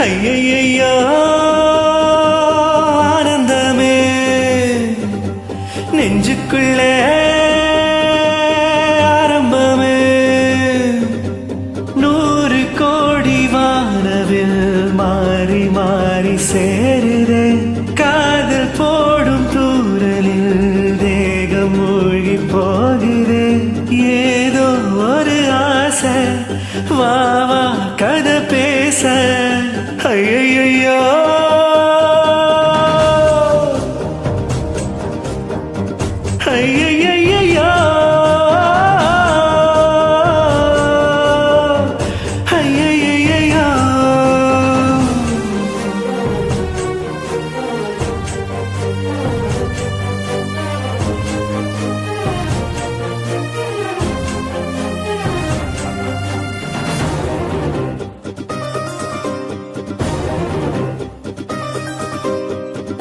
ஐயையோ ஆனந்தமே நெஞ்சுக்குள்ளே ஆரம்பமே 100 கோடி வானவில் மாறி மாறி சேருதே காதல் போடும் தூரலில் தேகம் மூழ்கி போகுதே ஏதோ ஒரு ஆசை வா வா கதை பேச ஐயையோ ஐயையோ ஐயையோ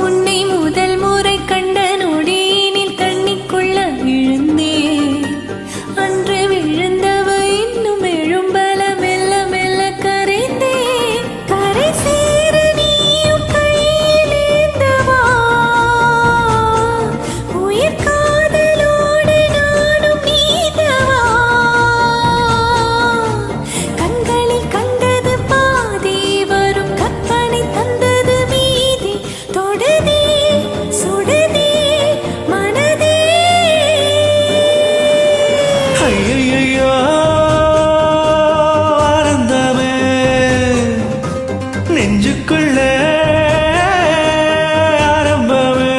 உன்னை முதல் முறை கண்ட நொடியினில் தண்ணிக்குள்ள விழுந்தேன் அன்று விழுந்தவ இன்னும் எழும்பல மெல்ல மெல்ல கரைந்தேன் கரை சேர நீயும் கையிலேந்தவா உயிர் காதலோடு நானும் நீதவா கண்களில் கண்டது பாதி வரும் கற்பனை தந்தது மீதி தொடுதே சுடுதே மனதே ஐயையோ ஆனந்தமே நெஞ்சுக்குள்ளே ஆரம்பமே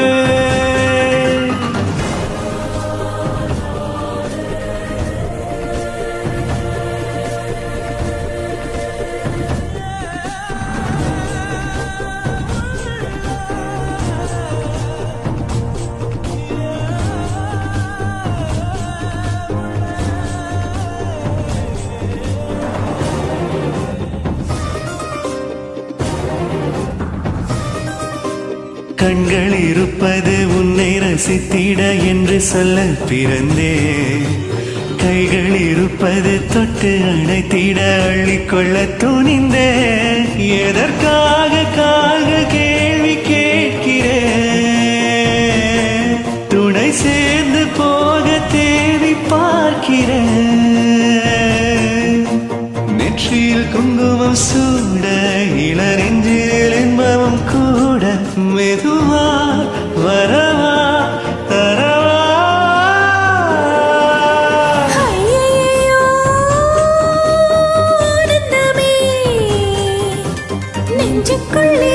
கண்கள் இருப்பது உன்னை ரசித்திட என்று சொல்ல பிறந்தே கைகள் இருப்பது தொட்டு அணைத்திட அள்ளிக்கொள்ள துணிந்தே எதற்காக கேள்வி கேட்கிறேன் துணை சேர்ந்து போக தேடி பார்க்கிறேன் நெற்றியில் குங்குமம் சூட இளநெஞ்சில் என்பவம் கூட மெதுவா வரவா தரவா ஐயையோ ஆனந்தமே நெஞ்சுக்குள்ளே